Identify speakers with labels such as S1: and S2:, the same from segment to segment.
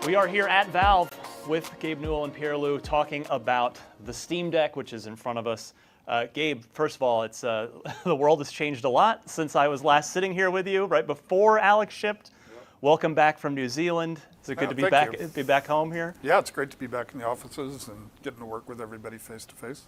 S1: We are here at Valve with Gabe Newell and Pierre-Lou talking about the Steam Deck, which is in front of us. Gabe, first of all, it's the world has changed a lot since I was last sitting here with you, right before Alex shipped. Yep. Welcome back from New Zealand. Is it good to be back home here?
S2: Yeah, it's great to be back in the offices and getting to work with everybody face to face.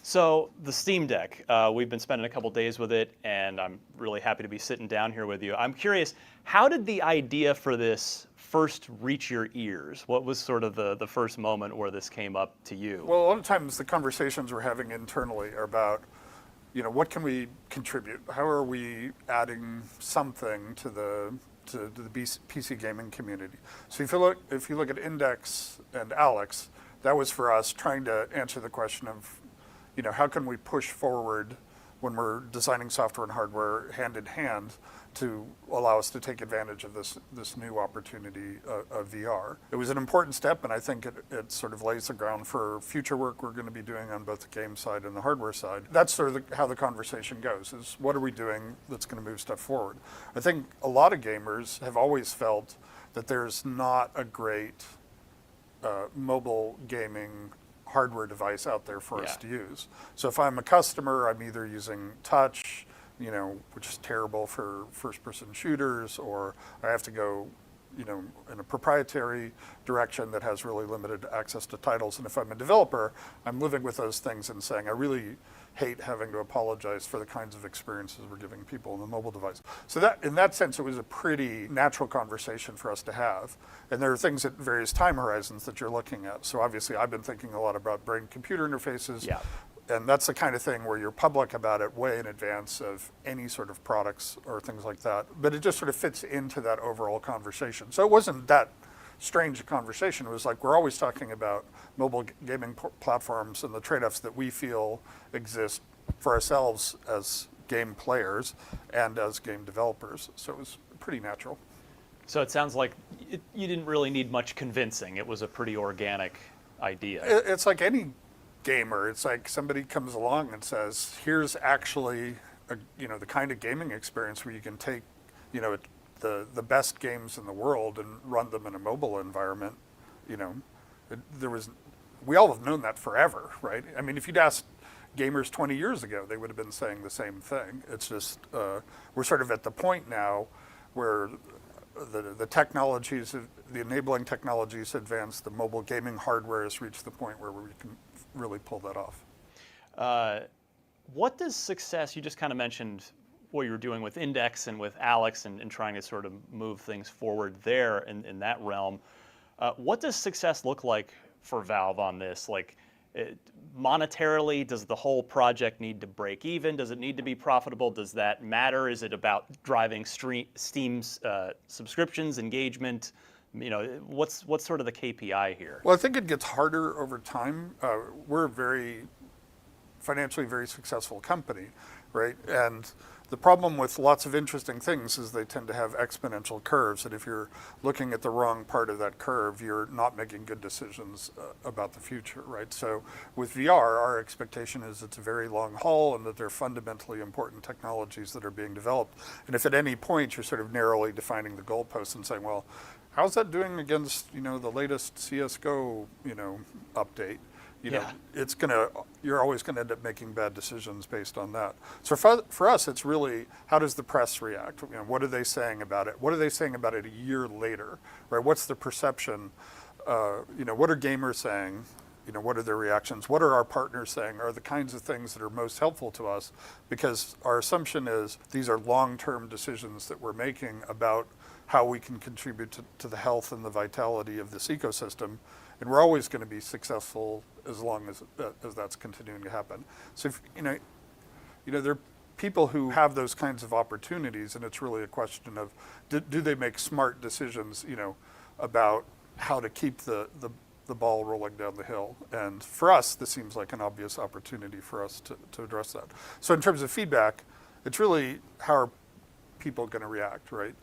S1: So the Steam Deck, we've been spending a couple days with it, and I'm really happy to be sitting down here with you. I'm curious, how did the idea for this first reach your ears? What was sort of the first moment where this came up to you?
S2: Well, a lot of times the conversations we're having internally are about, what can we contribute? How are we adding something to the PC gaming community? So if you look at Index and Alex, that was for us trying to answer the question of, how can we push forward when we're designing software and hardware hand in hand to allow us to take advantage of this new opportunity of VR. It was an important step, and I think it sort of lays the ground for future work we're going to be doing on both the game side and the hardware side. That's sort of how the conversation goes, is what are we doing that's going to move stuff forward? I think a lot of gamers have always felt that there's not a great mobile gaming hardware device out there for us to use. So if I'm a customer, I'm either using touch, which is terrible for first-person shooters, or I have to go, in a proprietary direction that has really limited access to titles. And if I'm a developer, I'm living with those things and saying, I really hate having to apologize for the kinds of experiences we're giving people on the mobile device. So that, in that sense, it was a pretty natural conversation for us to have. And there are things at various time horizons that you're looking at. So obviously, I've been thinking a lot about brain-computer interfaces.
S1: Yeah.
S2: And that's the kind of thing where you're public about it way in advance of any sort of products or things like that. But it just sort of fits into that overall conversation. So it wasn't that strange a conversation. It was like we're always talking about mobile gaming platforms and the trade-offs that we feel exist for ourselves as game players and as game developers. So it was pretty natural.
S1: So it sounds like you didn't really need much convincing. It was a pretty organic idea.
S2: It's like any gamer. It's like somebody comes along and says, here's actually the kind of gaming experience where you can take the best games in the world and run them in a mobile environment. We all have known that forever, right? I mean, if you'd asked gamers 20 years ago, they would have been saying the same thing. It's just we're sort of at the point now where the technologies, the enabling technologies advance, the mobile gaming hardware has reached the point where we can really pull that off.
S1: What does success, you just kind of mentioned what you were doing with Index and with Alex and trying to sort of move things forward there in that realm. What does success look like for Valve on this? Like monetarily, does the whole project need to break even? Does it need to be profitable? Does that matter? Is it about driving Steam's subscriptions, engagement? What's sort of the KPI here?
S2: Well, I think it gets harder over time. We're a very financially very successful company, right? And the problem with lots of interesting things is they tend to have exponential curves, and if you're looking at the wrong part of that curve, you're not making good decisions about the future, right? So with VR, our expectation is it's a very long haul and that they're fundamentally important technologies that are being developed. And if at any point you're sort of narrowly defining the goalposts and saying, well, how's that doing against, the latest CSGO, update? You're always gonna end up making bad decisions based on that. So for us, it's really, how does the press react? What are they saying about it? What are they saying about it a year later, right? What's the perception? What are gamers saying? What are their reactions? What are our partners saying are the kinds of things that are most helpful to us? Because our assumption is these are long-term decisions that we're making about how we can contribute to the health and the vitality of this ecosystem. And we're always going to be successful as long as that's continuing to happen. So if, there are people who have those kinds of opportunities, and it's really a question of do they make smart decisions, about how to keep the ball rolling down the hill. And for us, this seems like an obvious opportunity for us to address that. So in terms of feedback, it's really how are people going to react, right?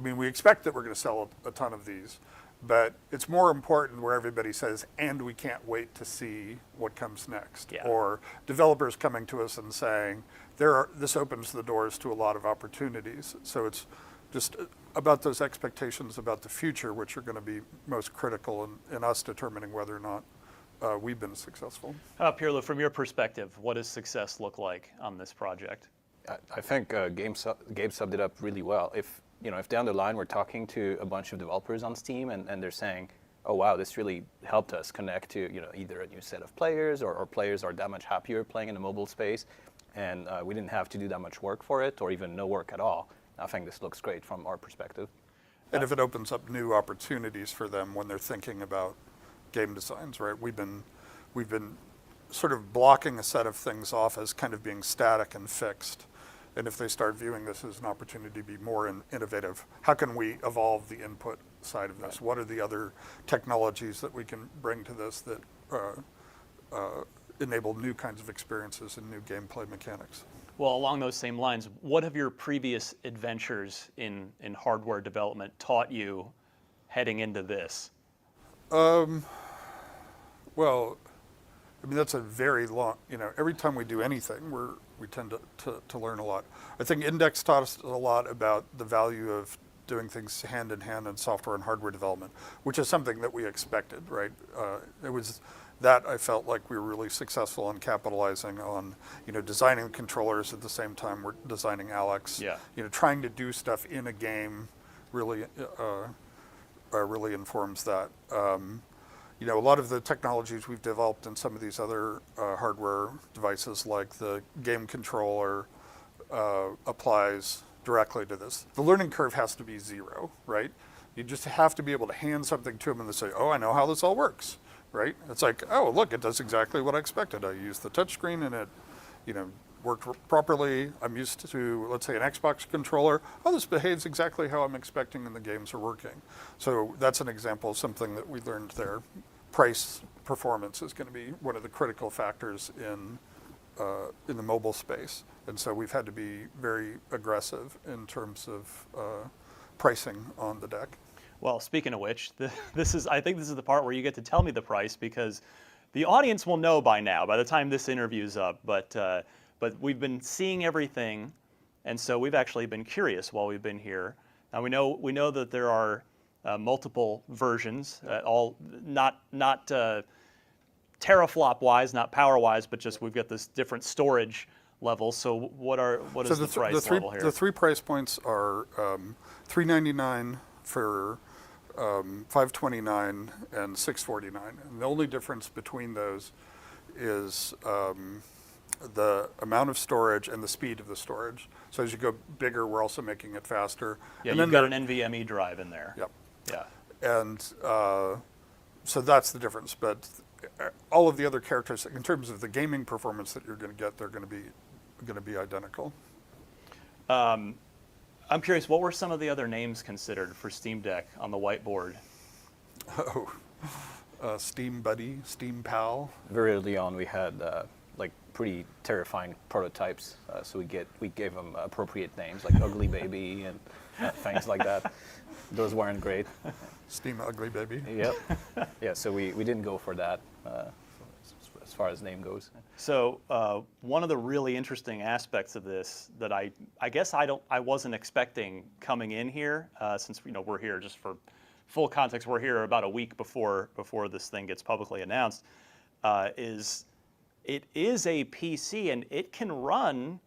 S2: We expect that we're going to sell a ton of these. But it's more important where everybody says, and we can't wait to see what comes next.
S1: Yeah.
S2: Or developers coming to us and saying, this opens the doors to a lot of opportunities. So it's just about those expectations about the future, which are going to be most critical in us determining whether or not we've been successful.
S1: How about Pirlo, from your perspective, what does success look like on this project?
S3: I think Gabe summed it up really well. If down the line we're talking to a bunch of developers on Steam and they're saying, oh wow, this really helped us connect to either a new set of players or players are that much happier playing in the mobile space, and we didn't have to do that much work for it or even no work at all. I think this looks great from our perspective.
S2: And if it opens up new opportunities for them when they're thinking about game designs, right? We've been sort of blocking a set of things off as kind of being static and fixed. And if they start viewing this as an opportunity to be more innovative, how can we evolve the input side of this? What are the other technologies that we can bring to this that enable new kinds of experiences and new gameplay mechanics?
S1: Well, along those same lines, what have your previous adventures in hardware development taught you heading into this?
S2: Well, I mean, that's a very long, every time we do anything, we tend to learn a lot. I think Index taught us a lot about the value of doing things hand in hand in software and hardware development, which is something that we expected, right? It was that I felt like we were really successful in capitalizing on, designing controllers at the same time we're designing Alex.
S1: Yeah.
S2: Trying to do stuff in a game really informs that. A lot of the technologies we've developed in some of these other hardware devices, like the game controller, applies directly to this. The learning curve has to be zero, right? You just have to be able to hand something to them and they say, oh, I know how this all works, right? It's like, oh, look, it does exactly what I expected. I used the touchscreen and it, worked properly. I'm used to, let's say, an Xbox controller. Oh, this behaves exactly how I'm expecting and the games are working. So that's an example of something that we learned there. Price performance is going to be one of the critical factors in the mobile space. And so we've had to be very aggressive in terms of pricing on the deck.
S1: Well, speaking of which, I think this is the part where you get to tell me the price, because the audience will know by now, by the time this interview's up, but we've been seeing everything, and so we've actually been curious while we've been here. Now we know that there are multiple versions, all not teraflop-wise, not power-wise, but just we've got this different storage levels. So what is the price level here?
S2: The three price points are $399 for $529 and $649. And the only difference between those is the amount of storage and the speed of the storage. So as you go bigger, we're also making it faster.
S1: Yeah, and you've got an NVMe drive in there.
S2: Yep.
S1: Yeah.
S2: And so that's the difference. But all of the other characteristics, in terms of the gaming performance that you're going to get, they're going to be identical.
S1: I'm curious, what were some of the other names considered for Steam Deck on the whiteboard?
S2: Steam Buddy, Steam Pal.
S3: Very early on, we had pretty terrifying prototypes, so we gave them appropriate names like Ugly Baby and things like that. Those weren't great.
S2: Steam Ugly Baby.
S3: Yep. Yeah, so we didn't go for that as far as name goes.
S1: So one of the really interesting aspects of this that I guess I wasn't expecting coming in here, since we're here just for full context, we're here about a week before this thing gets publicly announced, is it is a PC and it can run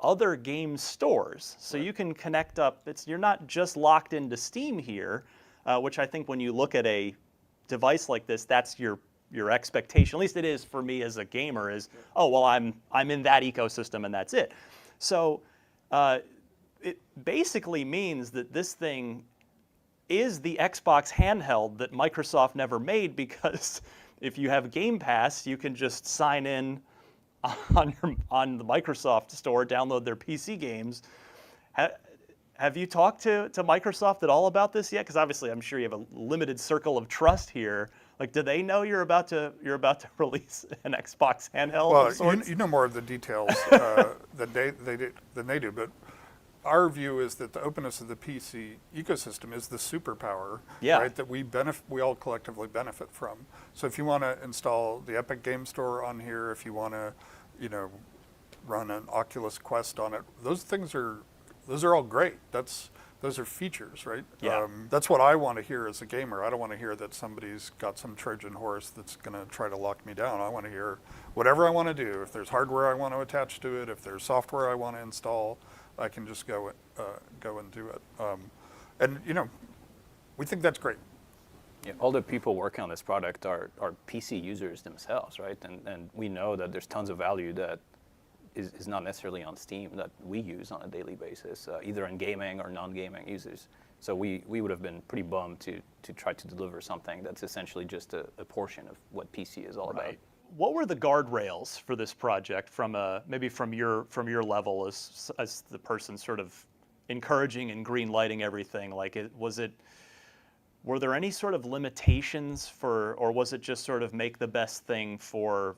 S1: other game stores. So you can connect up, you're not just locked into Steam here, which I think when you look at a device like this, that's your expectation. At least it is for me as a gamer, is, oh, well, I'm in that ecosystem and that's it. So it basically means that this thing is the Xbox handheld that Microsoft never made, because if you have Game Pass, you can just sign in on the Microsoft store, download their PC games. Have you talked to Microsoft at all about this yet? Because obviously, I'm sure you have a limited circle of trust here. Like, do they know you're about to release an Xbox handheld?
S2: Well, you know more of the details than they do, but our view is that the openness of the PC ecosystem is the superpower, right? That we all collectively benefit from. So if you want to install the Epic Game Store on here, if you want to, run an Oculus Quest on it, those are all great. Those are features, right?
S1: Yeah.
S2: That's what I want to hear as a gamer. I don't want to hear that somebody's got some Trojan horse that's going to try to lock me down. I want to hear whatever I want to do. If there's hardware I want to attach to it, if there's software I want to install, I can just go and do it. And we think that's great.
S3: Yeah, all the people working on this product are PC users themselves, right? And we know that there's tons of value that is not necessarily on Steam that we use on a daily basis, either in gaming or non-gaming users. So we would have been pretty bummed to try to deliver something that's essentially just a portion of what PC is all about.
S1: What were the guardrails for this project from maybe from your level as the person sort of encouraging and green lighting everything? Like, were there any sort of limitations or was it just sort of make the best thing were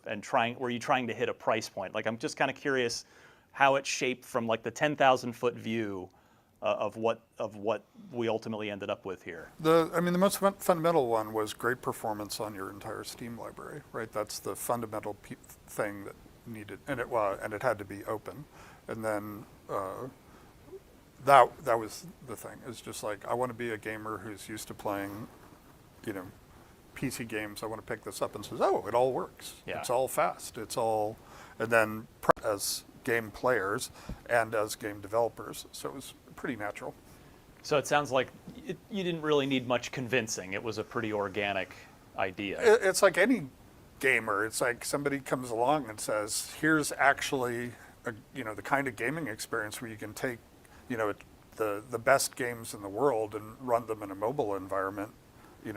S1: you trying to hit a price point? Like, I'm just kind of curious how it shaped from like the 10,000-foot view of what we ultimately ended up with here.
S2: The most fundamental one was great performance on your entire Steam library, right? That's the fundamental thing that needed, and it had to be open. And then that was the thing. It's just like, I want to be a gamer who's used to playing, PC games. I want to pick this up and says, oh, it all works.
S1: Yeah.
S2: It's all fast. It's all, and then as game players and as game developers. So it was pretty natural.
S1: So it sounds like you didn't really need much convincing. It was a pretty organic idea.
S2: It's like any gamer. It's like somebody comes along and says, here's actually the kind of gaming experience where you can take the best games in the world and run them in a mobile environment. We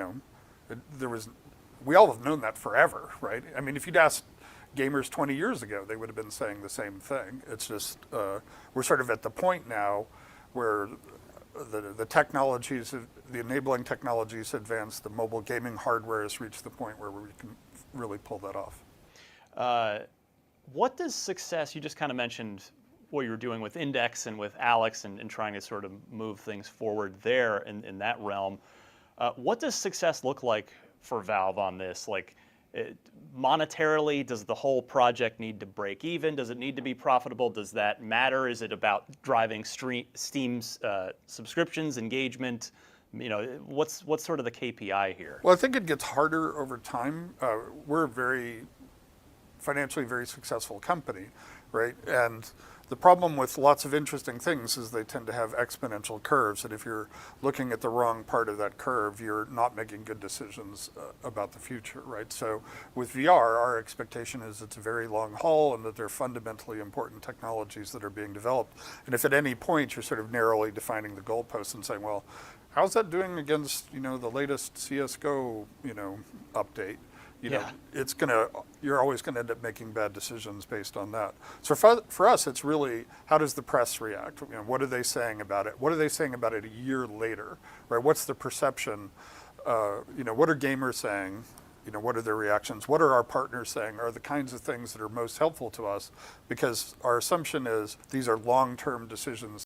S2: all have known that forever, right? I mean, if you'd asked gamers 20 years ago, they would have been saying the same thing. It's just we're sort of at the point now where the technologies, the enabling technologies advance, the mobile gaming hardware has reached the point where we can really pull that off.
S1: What does success, you just kind of mentioned what you were doing with Index and with Alex and trying to sort of move things forward there in that realm. What does success look like for Valve on this? Like, monetarily, does the whole project need to break even? Does it need to be profitable? Does that matter? Is it about driving Steam's subscriptions, engagement? What's sort of the KPI here?
S2: Well, I think it gets harder over time. We're a financially very successful company, right? And the problem with lots of interesting things is they tend to have exponential curves, and if you're looking at the wrong part of that curve, you're not making good decisions about the future, right? So with VR, our expectation is it's a very long haul and that they're fundamentally important technologies that are being developed. And if at any point you're sort of narrowly defining the goalposts and saying, well, how's that doing against the latest CS:GO update? You're always gonna end up making bad decisions based on that. So for us, it's really, how does the press react? What are they saying about it? What are they saying about it a year later, right? What's the perception? What are gamers saying? What are their reactions? What are our partners saying are the kinds of things that are most helpful to us? Because our assumption is these are long-term decisions